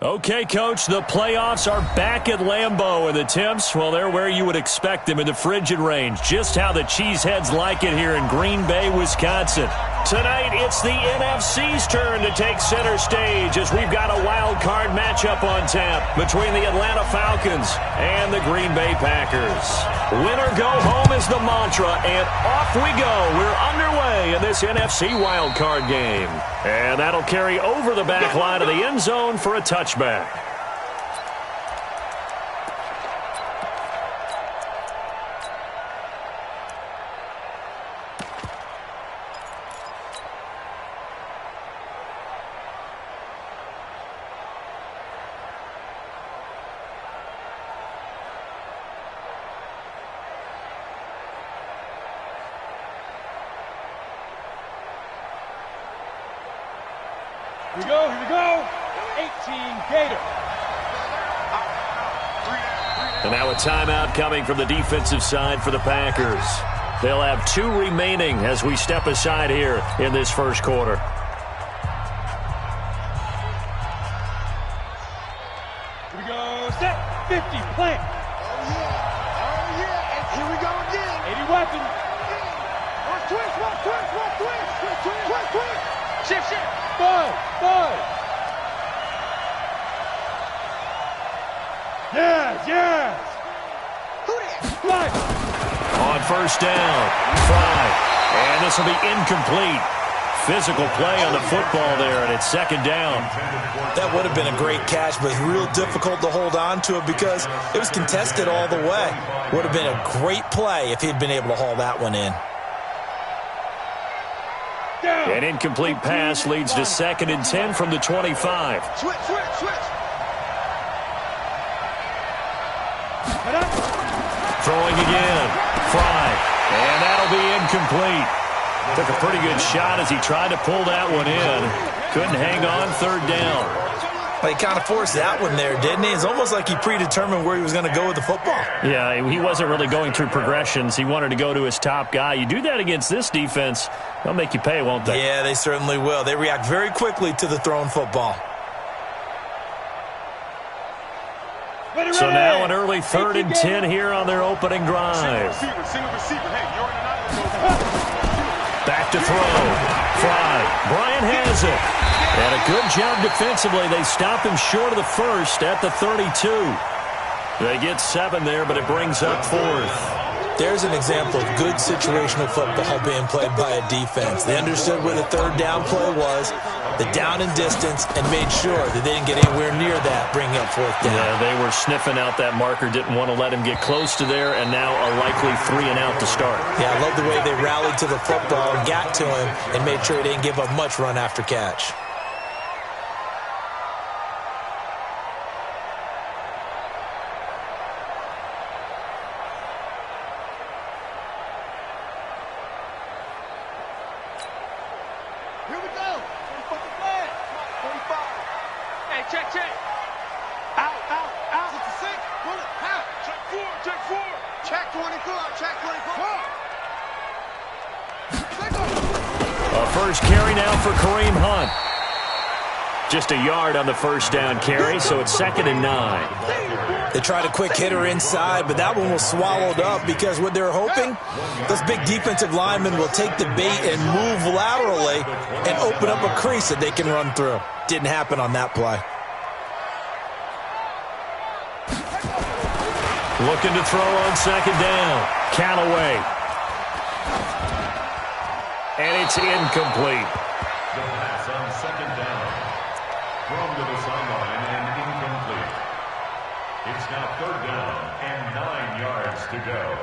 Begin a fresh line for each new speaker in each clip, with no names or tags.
Okay, Coach, the playoffs are back at Lambeau, and the temps, well, they're where you would expect them in the frigid range. Just how the Cheeseheads like it here in Green Bay, Wisconsin. Tonight, it's the NFC's turn to take center stage as we've got a wild card matchup on tap between the Atlanta Falcons and the Green Bay Packers. Win or go home is the mantra, and off we go. We're underway in this NFC wild card game. And that'll carry over the back line of the end zone for a touchback.
Here we go. 18 Gator.
And now a timeout coming from the defensive side for the Packers. They'll have 2 remaining as we step aside here in this first quarter.
Here we go. Set. 50. Plant.
Oh, yeah. And here we go again.
80 weapon.
Watch twist.
Shift. Bud. Yes.
Who that?
Flight.
On first down, Fry. And this will be incomplete. Physical play on the football there, and it's second down.
That would have been a great catch, but real difficult to hold on to it because it was contested all the way. Would have been a great play if he'd been able to haul that one in.
An incomplete pass leads to 2nd and 10 from the 25.
Switch.
Throwing again. Fry. And that'll be incomplete. Took a pretty good shot as he tried to pull that one in. Couldn't hang on, 3rd down.
Well, he kind of forced that one there, didn't he? It's almost like he predetermined where he was going to go with the football.
Yeah, he wasn't really going through progressions. He wanted to go to his top guy. You do that against this defense, they'll make you pay, won't they?
Yeah, they certainly will. They react very quickly to the thrown football.
So now an early 3rd and 10 here on their opening drive. Back to throw. Fry. Bryant has it. And a good job defensively. They stop him short of the first at the 32. They get 7 there, but it brings up 4th.
There's an example of good situational football being played by a defense. They understood where the 3rd down play was, the down and distance, and made sure that they didn't get anywhere near that, bringing up 4th down.
Yeah, they were sniffing out that marker, didn't want to let him get close to there, and now a likely 3 and out to start.
Yeah, I love the way they rallied to the football and got to him and made sure he didn't give up much run after catch.
First carry now for Kareem Hunt. Just a yard on the first down carry, so it's 2nd and 9.
They tried a quick hitter inside, but that one was swallowed up because what they're hoping, those big defensive linemen will take the bait and move laterally and open up a crease that they can run through. Didn't happen on that play.
Looking to throw on 2nd down. Callaway. And it's incomplete.
The pass on 2nd down. Thrown to the sideline and incomplete. It's now 3rd down and 9 yards to go.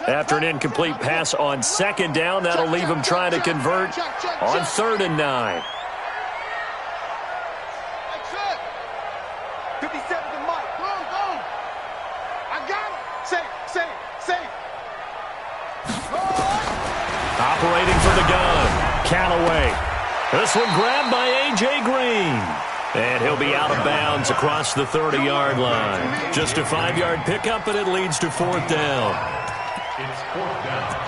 After an incomplete pass on 2nd down, that'll leave him trying to convert on 3rd and 9.
57 to Mike. Go. I got it. Safe.
Operating for the gun. Callaway. This one grabbed by A.J. Green. And he'll be out of bounds across the 30-yard line. Just a 5-yard pickup, and it leads to 4th down.
It's 4th down.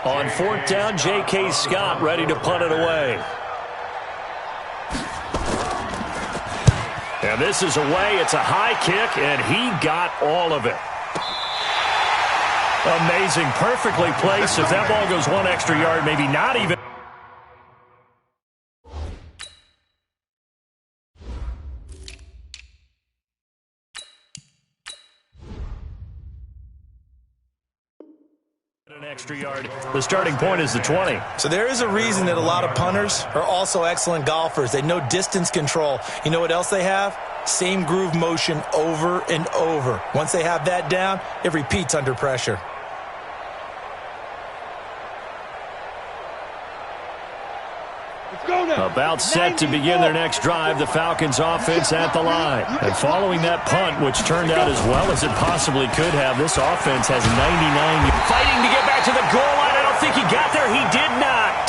On 4th down, J.K. Scott ready to punt it away. And this is away. It's a high kick, and he got all of it. Amazing. Perfectly placed. If that ball goes 1 extra yard, maybe not even. An extra yard. The starting point is the 20.
So there is a reason that a lot of punters are also excellent golfers. They know distance control. You know what else they have? Same groove motion over and over. Once they have that down, it repeats under pressure.
About set to begin their next drive, the Falcons offense at the line. And following that punt, which turned out as well as it possibly could have, this offense has 99. Fighting to get back to the goal line. I don't think he got there. He did not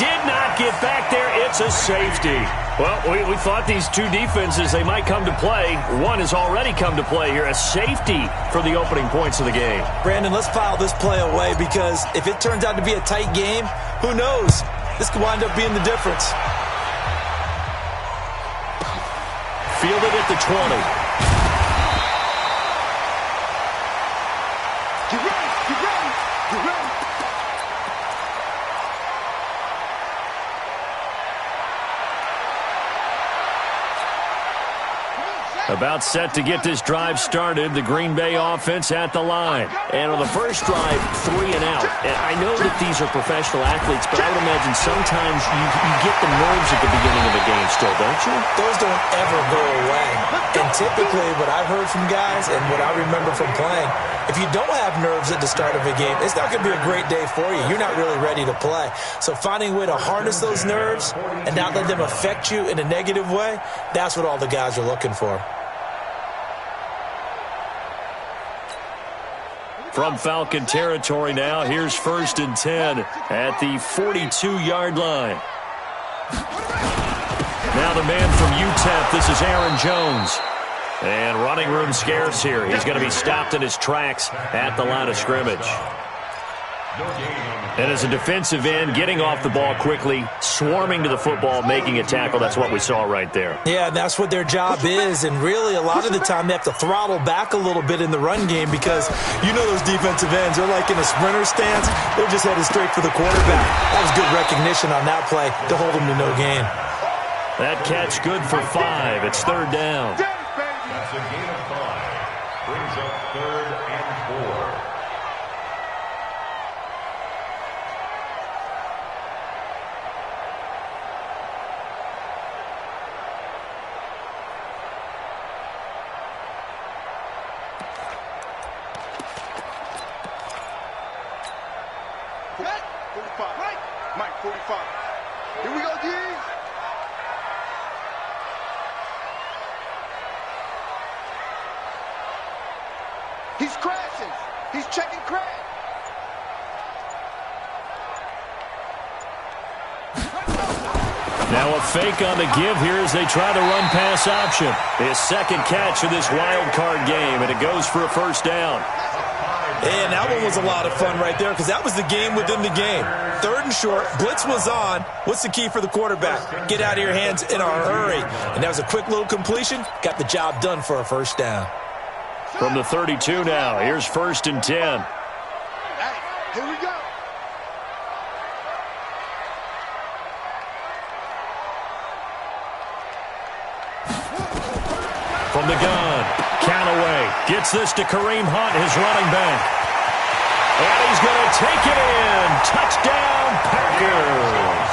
get back there. It's a safety. Well, we thought these two defenses, they might come to play. One has already come to play here. A safety for the opening points of the game.
Brandon, let's file this play away because if it turns out to be a tight game, who knows? This could wind up being the difference.
Fielded at the 20.
Get ready.
About set to get this drive started, the Green Bay offense at the line.
And on the first drive, 3 and out. And I know that these are professional athletes, but I would imagine sometimes you get the nerves at the beginning of a game still, don't you?
Those don't ever go away. And typically what I've heard from guys and what I remember from playing, if you don't have nerves at the start of a game, it's not going to be a great day for you. You're not really ready to play. So finding a way to harness those nerves and not let them affect you in a negative way, that's what all the guys are looking for.
From Falcon territory now, here's 1st and 10 at the 42-yard line. Now the man from UTEP, this is Aaron Jones. And running room scarce here. He's going to be stopped in his tracks at the line of scrimmage. And as a defensive end, getting off the ball quickly, swarming to the football, making a tackle, that's what we saw right there.
Yeah, that's what their job is, and really a lot of the time they have to throttle back a little bit in the run game because you know those defensive ends, they're like in a sprinter stance, they're just headed straight for the quarterback. That was good recognition on that play to hold them to no gain.
That catch good for 5. It's 3rd down.
That's a gain of 5. Brings up 3rd and 4.
Mike, 45. Here we go, D. He's crashing. He's checking crash.
Now a fake on the give here as they try the run-pass option. His second catch of this wild card game, and it goes for a 1st down.
And that one was a lot of fun right there because that was the game within the game. 3rd and short, blitz was on. What's the key for the quarterback? Get out of your hands in a hurry. And that was a quick little completion. Got the job done for a 1st down.
From the 32 now, here's 1st and 10.
Hey, here we go.
From the gun, Callaway gets this to Kareem Hunt, his running back. And he's going to take it in. Touchdown, Packers.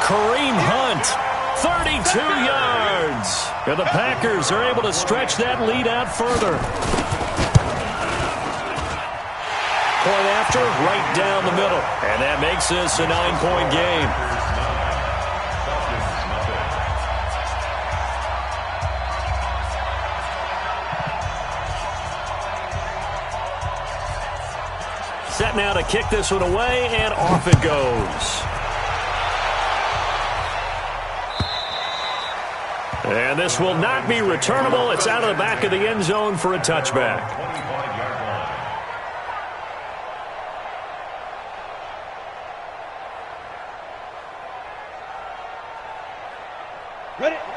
Kareem Hunt, 32 yards. And the Packers are able to stretch that lead out further. Point after, right down the middle. And that makes this a 9-point game. set now to kick this one away, and off it goes. And this will not be returnable. It's out of the back of the end zone for a touchback.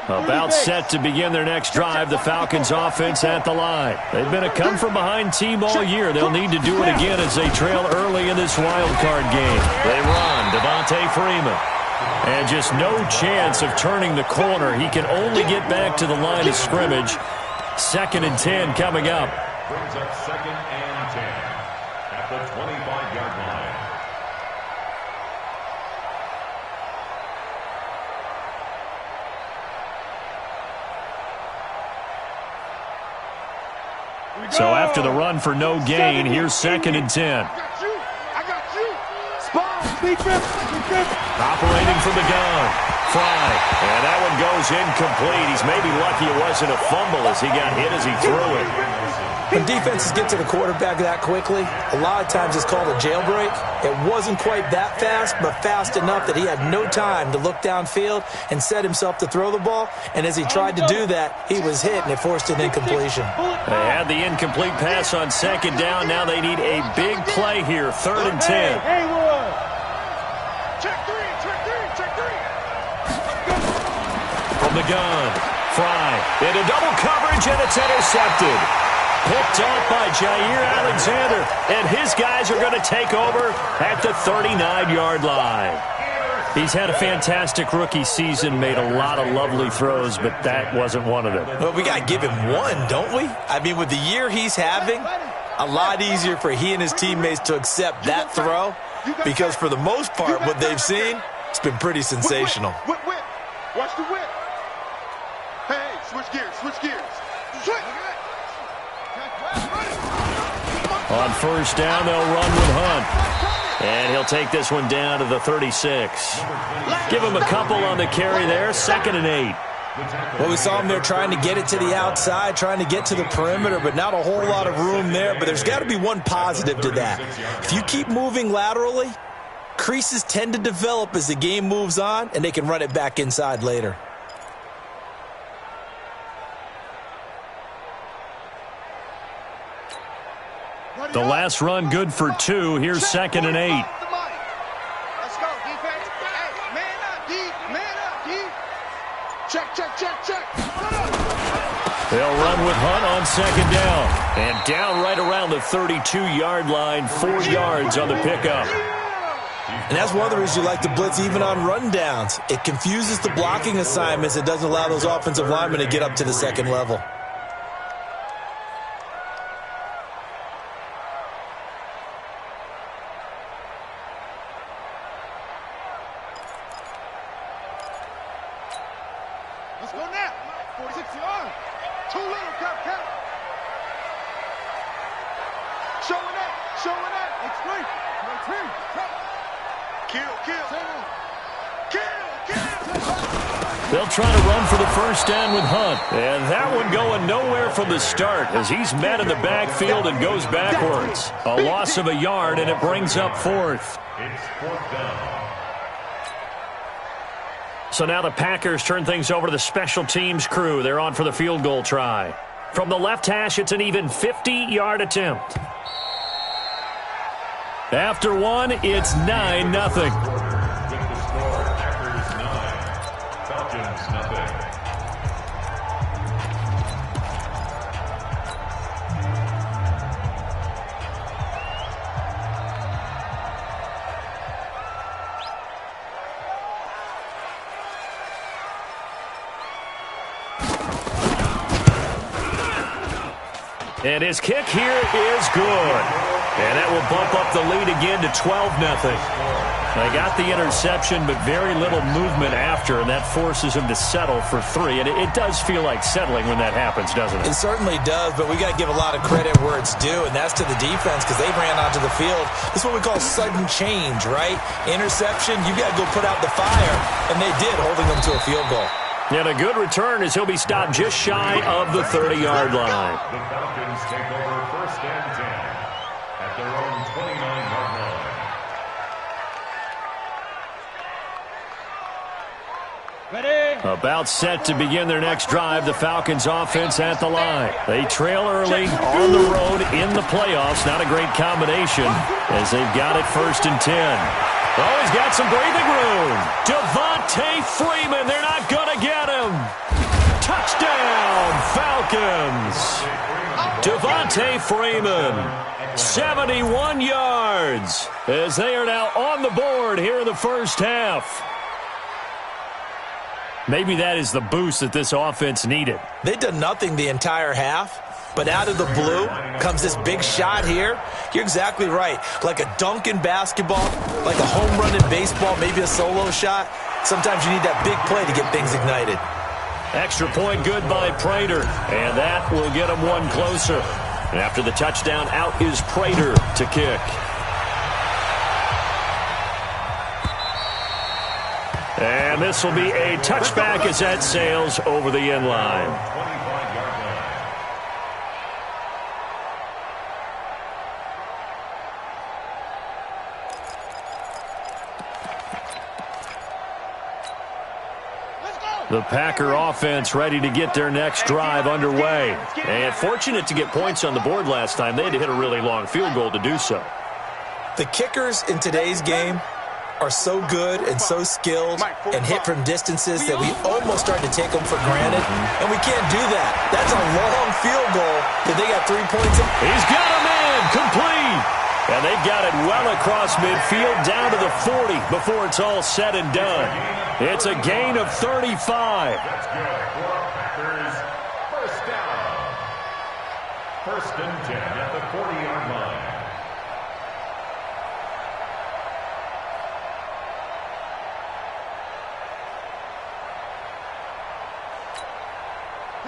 About set to begin their next drive, the Falcons offense at the line. They've been a come-from-behind team all year. They'll need to do it again as they trail early in this wild card game. They run, Devontae Freeman. And just no chance of turning the corner. He can only get back to the line of scrimmage. 2nd and 10 coming up.
Brings up 2nd and 10 at the 25-yard line.
So after the run for no gain, here's 2nd and 10.
I got you. Spot.
Operating from the gun. Fry. And that one goes incomplete. He's maybe lucky it wasn't a fumble as he got hit as he threw it.
When defenses get to the quarterback that quickly, a lot of times it's called a jailbreak. It wasn't quite that fast, but fast enough that he had no time to look downfield and set himself to throw the ball. And as he tried to do that, he was hit, and it forced an incompletion.
They had the incomplete pass on 2nd down. Now they need a big play here, 3rd and 10.
Check three.
From the gun, Fry into double coverage, and it's intercepted. Picked off by Jair Alexander, and his guys are going to take over at the 39-yard line. He's had a fantastic rookie season, made a lot of lovely throws, but that wasn't one of them.
Well, we got to give him one, don't we? I mean, with the year he's having, a lot easier for he and his teammates to accept that throw, because for the most part, what they've seen, it's been pretty sensational.
Whip. Watch the whip. Hey, switch gears. Switch.
On 1st down, they'll run with Hunt. And he'll take this one down to the 36. Give him a couple on the carry there, 2nd and 8.
Well, we saw him there trying to get it to the outside, trying to get to the perimeter, but not a whole lot of room there. But there's got to be one positive to that. If you keep moving laterally, creases tend to develop as the game moves on, and they can run it back inside later.
The last run good for 2. Here's 2nd and 8.
Let's go, defense. Hey, man up, D. Check.
They'll run with Hunt on 2nd down. And down right around the 32-yard line, 4 yards on the pickup.
And that's one of the reasons you like to blitz even on rundowns. It confuses the blocking assignments. It doesn't allow those offensive linemen to get up to the 2nd level.
Let's go now. 46 yards. Too little, count. Showing that. Explain.
They'll try to run for the 1st down with Hunt. And that one going nowhere from the start as he's met in the backfield and goes backwards. A loss of a yard, and it brings up 4th.
It's 4th down.
So now the Packers turn things over to the special teams crew. They're on for the field goal try. From the left hash, it's an even 50-yard attempt. After one, it's 9-0.
With the score, Packers 9, Falcons nothing.
And his kick here is good. And that will bump up the lead again to 12-0. They got the interception, but very little movement after, and that forces him to settle for 3. And it does feel like settling when that happens, doesn't it?
It certainly does, but we got to give a lot of credit where it's due, and that's to the defense because they ran onto the field. This is what we call sudden change, right? Interception, you got to go put out the fire, and they did, holding them to a field goal.
And a good return as he'll be stopped just shy of the 30-yard line.
The Falcons take over 1st and 10. at their own 29-yard line.
Ready?
About set to begin their next drive, the Falcons offense at the line. They trail early on the road in the playoffs. Not a great combination as they've got it 1st and 10. Oh, he's got some breathing room. Devontae Freeman, they're not going to get him. Touchdown, Falcons. Devontae Freeman, 71 yards as they are now on the board here in the first half. Maybe that is the boost that this offense needed.
They've done nothing the entire half, but out of the blue comes this big shot here. You're exactly right. Like a dunk in basketball, like a home run in baseball, maybe a solo shot. Sometimes you need that big play to get things ignited.
Extra point good by Prater, and that will get him one closer. And after the touchdown, out is Prater to kick. And this will be a touchback as that sails over the end line.
25-yard line.
The Packer offense ready to get their next drive underway. And fortunate to get points on the board last time. They had to hit a really long field goal to do so.
The kickers in today's game are so good and so skilled and hit from distances that we almost start to take them for granted, and we can't do that. That's a long field goal that they got 3 points in.
He's got a man complete, and they've got it well across midfield down to the 40 before it's all said and done. It's a gain of 35.
That's good for Packers. First down. 1st and 10 at the 40-yard line.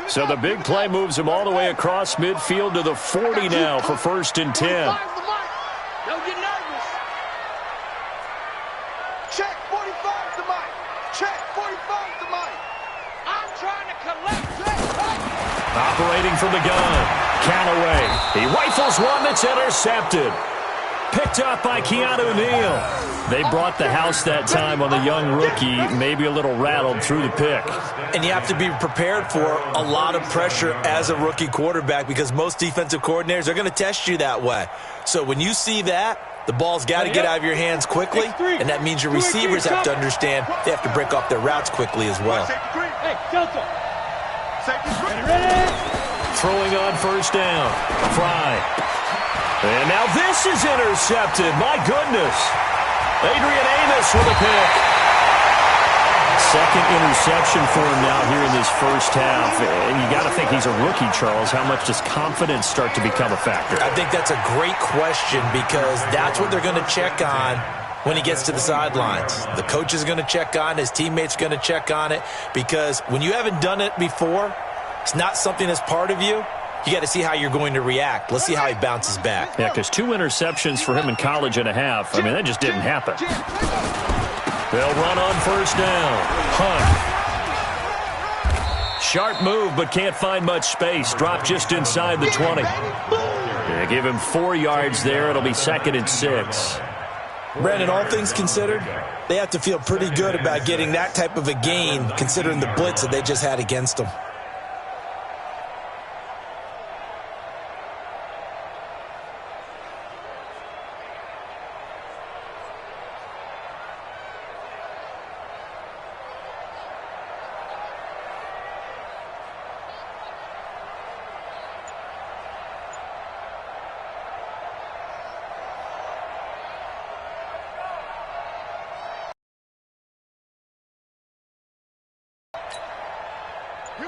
So the big play moves him all the way across midfield to the 40 now for 1st and 10.
Don't get nervous. Check 45's the mic. Check 45's the mic. I'm trying to collect that.
Operating from the gun. Callaway. He rifles one that's intercepted. Picked up by Keanu Neal. They brought the house that time on the young rookie, maybe a little rattled through the pick.
And you have to be prepared for a lot of pressure as a rookie quarterback because most defensive coordinators are going to test you that way. So when you see that, the ball's got to get out of your hands quickly, and that means your receivers have to understand they have to break off their routes quickly as well.
Hey, Delta. Ready?
Throwing on 1st down. Fry. And now this is intercepted. My goodness. Adrian Amos with a pick. 2nd interception for him now here in this first half. And you got to think he's a rookie, Charles. How much does confidence start to become a factor?
I think that's a great question because that's what they're going to check on when he gets to the sidelines. The coach is going to check on, his teammates are going to check on it because when you haven't done it before, it's not something that's part of you. You got to see how you're going to react. Let's see how he bounces back.
Yeah, because 2 interceptions for him in college and a half. I mean, that just didn't happen. They'll run on 1st down. Hunt. Sharp move, but can't find much space. Drop just inside the 20. They give him 4 yards there. It'll be 2nd and 6.
Brandon, all things considered, they have to feel pretty good about getting that type of a gain considering the blitz that they just had against them.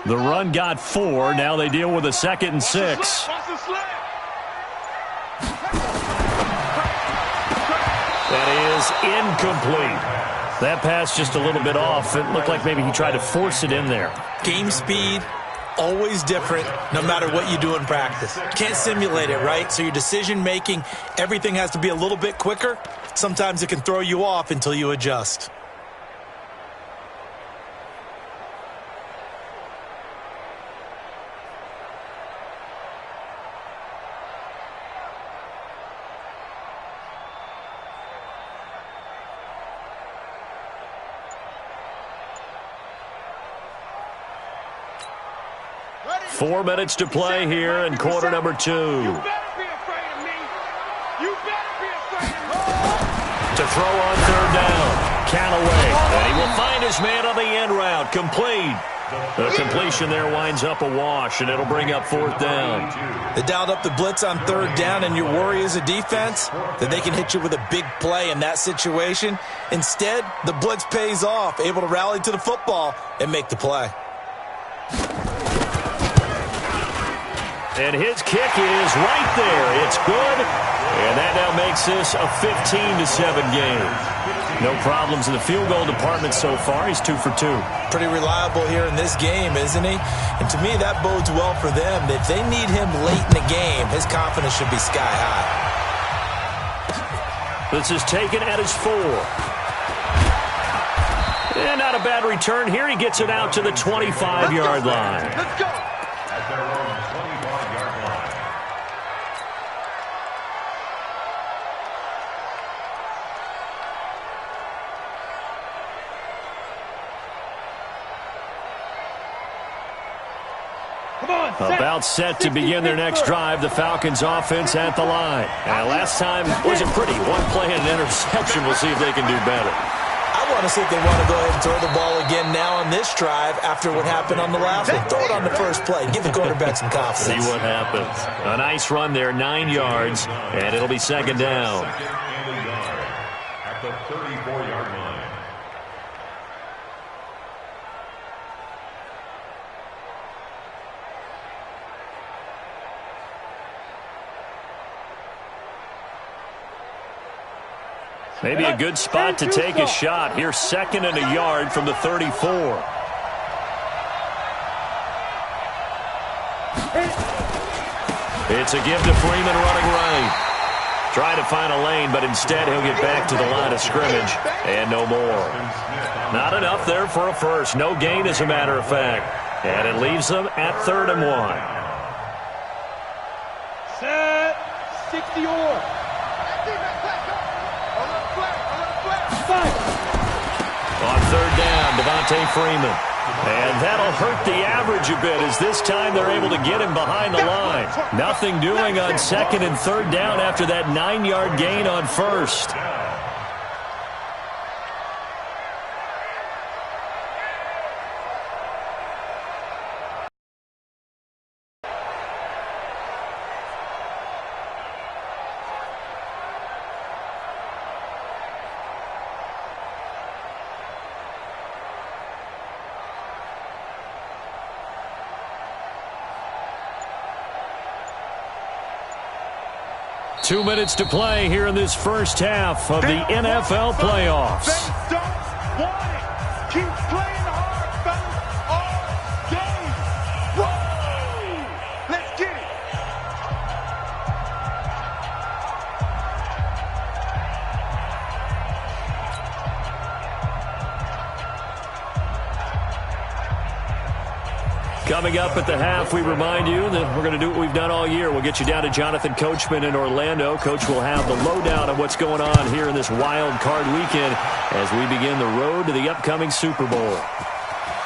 The run got 4. Now they deal with a 2nd and 6. That is incomplete. That pass just a little bit off. It looked like maybe he tried to force it in there.
Game speed, always different no matter what you do in practice. Can't simulate it, right? So your decision-making, everything has to be a little bit quicker. Sometimes it can throw you off until you adjust.
4 minutes to play here in quarter number 2.
You better be afraid of me. You better be afraid of me.
To throw on third down. Callaway. And he will find his man on the end route. Complete. The completion there winds up a wash, and it'll bring up fourth down.
They dialed up the blitz on third down, and your worry as a defense that they can hit you with a big play in that situation. Instead, the blitz pays off, able to rally to the football and make the play.
And his kick is right there. It's good. And that now makes this a 15-7 game. No problems in the field goal department so far. He's 2 for 2.
Pretty reliable here in this game, isn't he? And to me, that bodes well for them. If they need him late in the game, his confidence should be sky high.
This is taken at his 4. And not a bad return here. He gets it out to the 25-yard line.
Let's go.
At their own 25-yard line.
About set to begin their next drive, the Falcons offense at the line. And last time wasn't pretty. One play and an interception. We'll see if they can do better.
I want to see if they want to go ahead and throw the ball again now on this drive after what happened on the last one. Throw it on the first play. Give the quarterback some confidence.
See what happens. A nice run there, 9 yards, and it'll be second down.
Second and a yard at the 34-yard line.
Maybe a good spot to take a shot. Here's second and a yard from the 34. It's a give to Freeman running right. Try to find a lane, but instead he'll get back to the line of scrimmage. And no more. Not enough there for a first. No gain, as a matter of fact. And it leaves them at 3rd and 1.
Set. 60 or.
On third down, Devontae Freeman. And that'll hurt the average a bit as this time they're able to get him behind the line. Nothing doing on second and third down after that 9-yard gain on first. Two minutes to play here in this first half of the NFL playoffs.
They don't want it. Keep playing hard, fellas. All game. Woo! Let's get it.
Coming up at the half, we remind you that we're going to do what we've done all year. We'll get you down to Jonathan Coachman in Orlando. Coach will have the lowdown on what's going on here in this wild card weekend as we begin the road to the upcoming Super Bowl.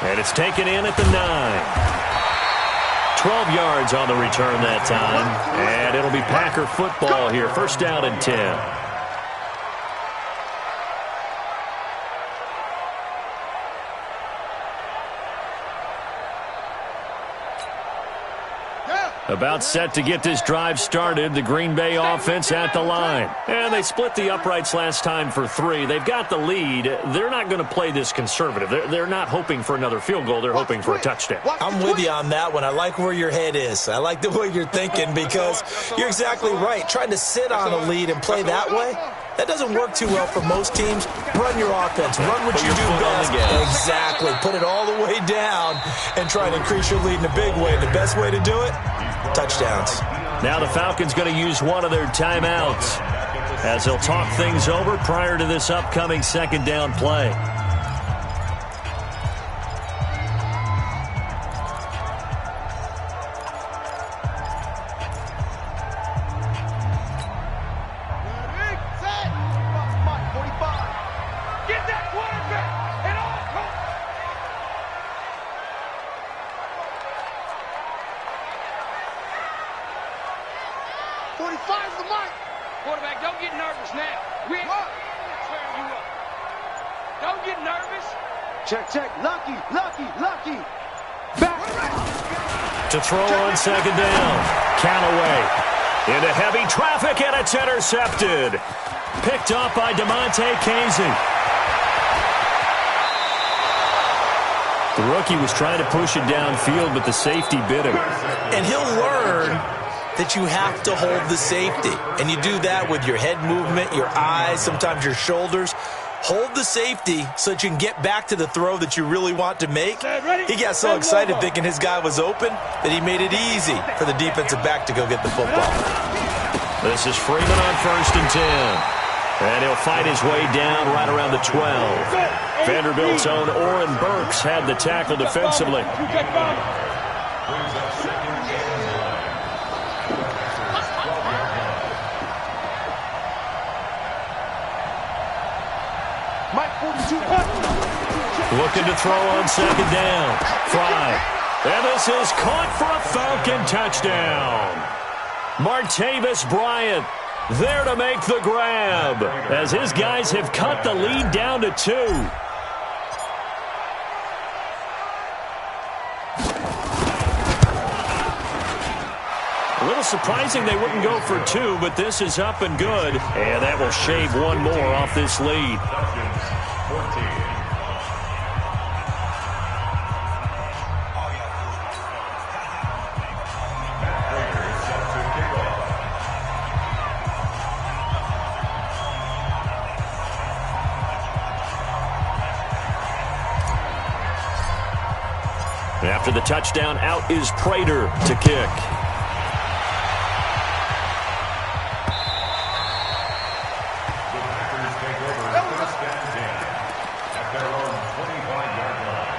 And it's taken in at the 9. 12 yards on the return that time. And it'll be Packer football here. First down and 10. About set to get this drive started, the Green Bay offense at the line. And they split the uprights last time for 3. They've got the lead. They're not going to play this conservative. They're not hoping for another field goal. They're hoping for a touchdown.
I'm with you on that one. I like where your head is. I like the way you're thinking because you're exactly right. Trying to sit on a lead and play that way, that doesn't work too well for most teams. Run your offense. Run what you do best. Exactly. Put it all the way down and try to increase your lead in a big way. The best way to do it? Touchdowns.
Now the Falcons going to use one of their timeouts as they'll talk things over prior to this upcoming second down play.
45's the mic.
Quarterback, don't get nervous now. We ain't tearing you up. Don't get nervous.
Check, check. Lucky, lucky, lucky. Back.
To throw on second down. Count away. Into heavy traffic, and it's intercepted. Picked up by DeMonte Casey. The rookie was trying to push it downfield, but the safety bit him.
And he'll learn that you have to hold the safety. And you do that with your head movement, your eyes, sometimes your shoulders. Hold the safety so that you can get back to the throw that you really want to make. He got so excited thinking his guy was open that he made it easy for the defensive back to go get the football.
This is Freeman on 1st and 10. And he'll fight his way down right around the 12. Vanderbilt's own Oren Burks had the tackle defensively. Looking to throw on second down. Fry. And this is caught for a Falcon touchdown. Martavis Bryant there to make the grab as his guys have cut the lead down to 2. A little surprising they wouldn't go for 2, but this is up and good. And that will shave one more off this lead.
14.
After the touchdown, out is Prater to kick.
The Packers take over first and 10 at their own 25-yard line.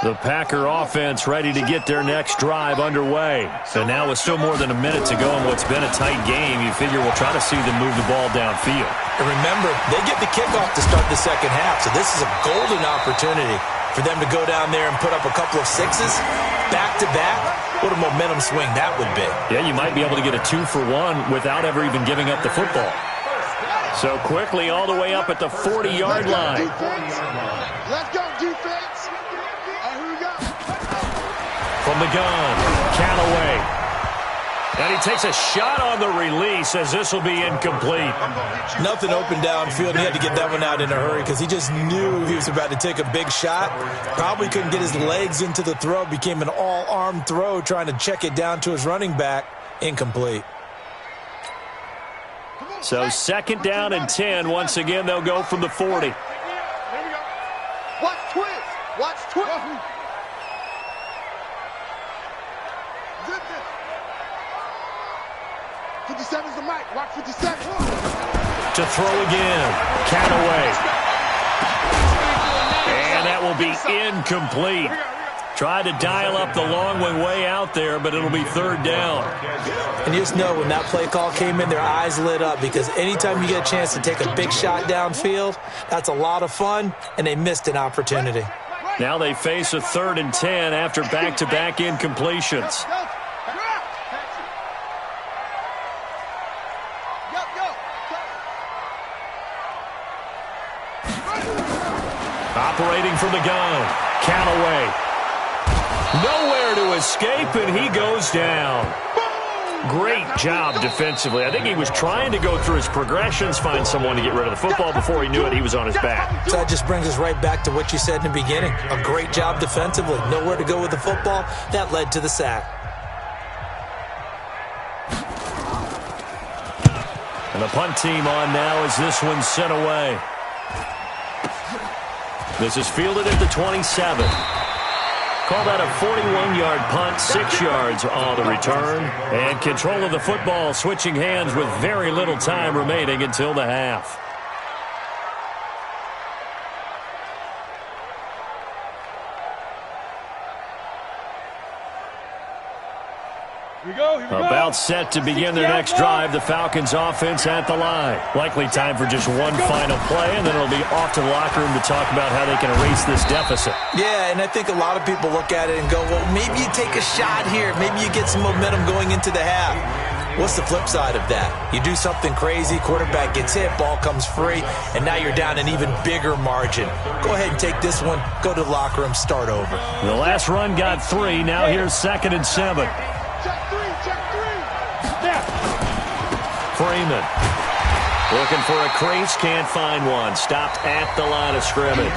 The Packer offense ready to get their next drive underway. And now with still more than a minute to go in what's been a tight game, you figure we'll try to see them move the ball downfield.
And remember, they get the kickoff to start the second half, so this is a golden opportunity for them to go down there and put up a couple of sixes back-to-back. What a momentum swing that would be.
Yeah, you might be able to get a 2-for-1 without ever even giving up the football. So quickly all the way up at the 40-yard line.
Let's go, defense. Here we go.
From the gun, Callaway. And he takes a shot on the release as this will be incomplete.
Nothing open downfield, and he had to get that one out in a hurry because he just knew he was about to take a big shot. Probably couldn't get his legs into the throw. Became an all-arm throw trying to check it down to his running back. Incomplete.
So 2nd down and 10. Once again, they'll go from the 40.
Watch twist. Watch twist. 57's the mic. Watch 57.
To throw again. Callaway. And that will be incomplete. Tried to dial up the long one way out there, but it'll be 3rd down.
And you just know when that play call came in, their eyes lit up because anytime you get a chance to take a big shot downfield, that's a lot of fun, and they missed an opportunity.
Now they face a 3rd and 10 after back-to-back incompletions. Operating from the gun, Callaway. Nowhere to escape, and he goes down. Great job defensively. I think he was trying to go through his progressions, find someone to get rid of the football. Before he knew it, he was on his back.
So that just brings us right back to what you said in the beginning. A great job defensively. Nowhere to go with the football. That led to the sack.
And the punt team on now as this one's sent away. This is fielded at the 27. Call that a 41-yard punt, 6 yards on the return. And control of the football, switching hands with very little time remaining until the half. About set to begin their next drive, the Falcons offense at the line. Likely time for just one final play, and then it'll be off to the locker room to talk about how they can erase this deficit.
Yeah, and I think a lot of people look at it and go, well, maybe you take a shot here. Maybe you get some momentum going into the half. What's the flip side of that? You do something crazy, quarterback gets hit, ball comes free, and now you're down an even bigger margin. Go ahead and take this one, go to the locker room, start over.
The last run got 3. Now here's 2nd and 7.
Check three.
Freeman looking for a crease, can't find one. Stopped at the line of scrimmage.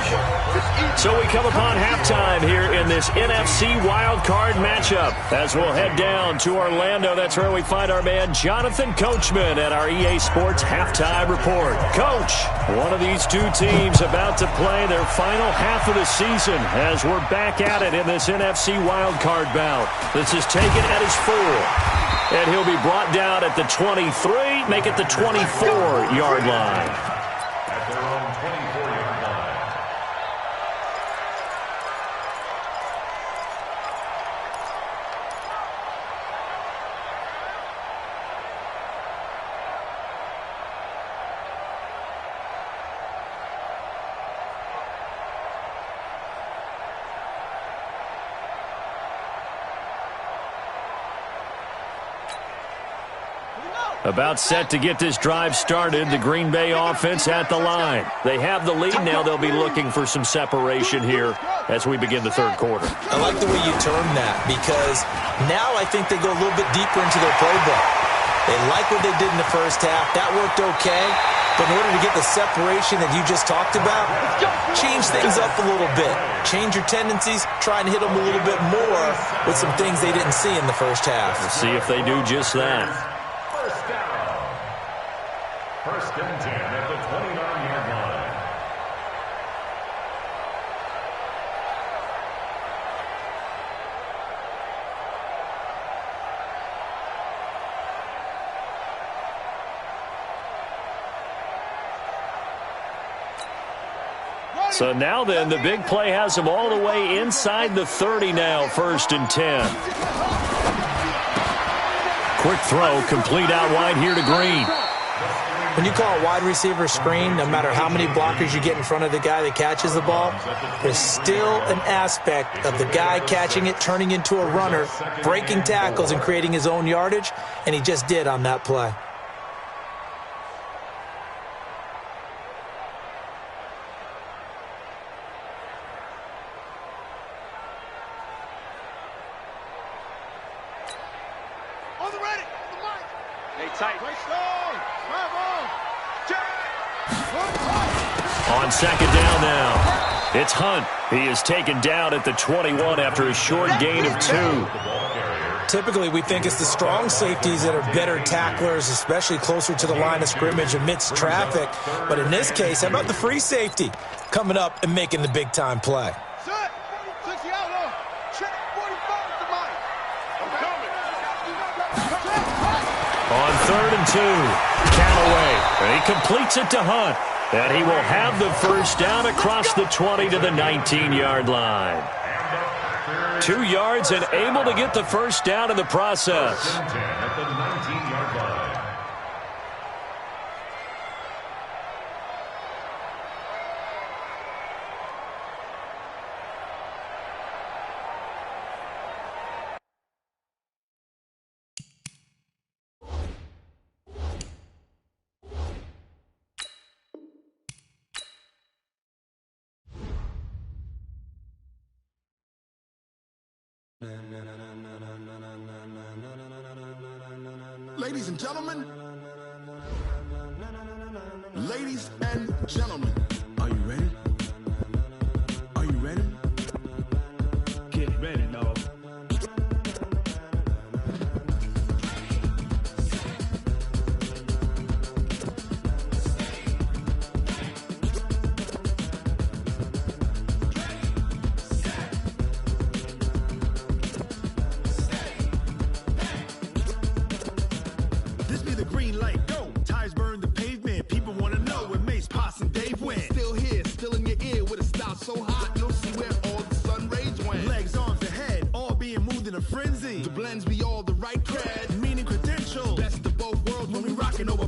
So we come upon halftime here in this NFC wildcard matchup. As we'll head down to Orlando, that's where we find our man Jonathan Coachman at our EA Sports Halftime Report. Coach, one of these two teams about to play their final half of the season as we're back at it in this NFC wildcard bout. This is taken at his 4. And he'll be brought down at the 23, make it the 24-yard line.
At their own 24-yard line.
About set to get this drive started, the Green Bay offense at the line. They have the lead now. They'll be looking for some separation here as we begin the third quarter.
I like the way you term that because now I think they go a little bit deeper into their playbook. They like what they did in the first half. That worked okay. But in order to get the separation that you just talked about, change things up a little bit. Change your tendencies. Try and hit them a little bit more with some things they didn't see in the first half.
We'll see if they do just that.
First and 10 at the 29-yard line.
So now then, the big play has them all the way inside the 30 now, 1st and 10. Quick throw, complete out wide here to Green.
When you call a wide receiver screen, no matter how many blockers you get in front of the guy that catches the ball, there's still an aspect of the guy catching it, turning into a runner, breaking tackles and creating his own yardage, and he just did on that play.
On the ready, on the mic.
Stay tight.
Play strong. Drive on.
On 2nd down now, it's Hunt. He is taken down at the 21 after a short gain of 2.
Typically, we think it's the strong safeties that are better tacklers, especially closer to the line of scrimmage amidst traffic. But in this case, how about the free safety coming up and making the big-time play?
Set. 60 out on. Check 45 to Mike. I'm coming.
On 3rd and 2, Callaway. And he completes it to Hunt. And he will have the first down across the 20 to the 19-yard line. 2 yards and able to get the first down in the process.
At the 19-yard line.
Ladies and gentlemen, ladies and gentlemen, are you ready? Are you ready? Get ready, dog. frenzy. The blends be all the right cred, meaning credential. Best of both worlds when we rockin' over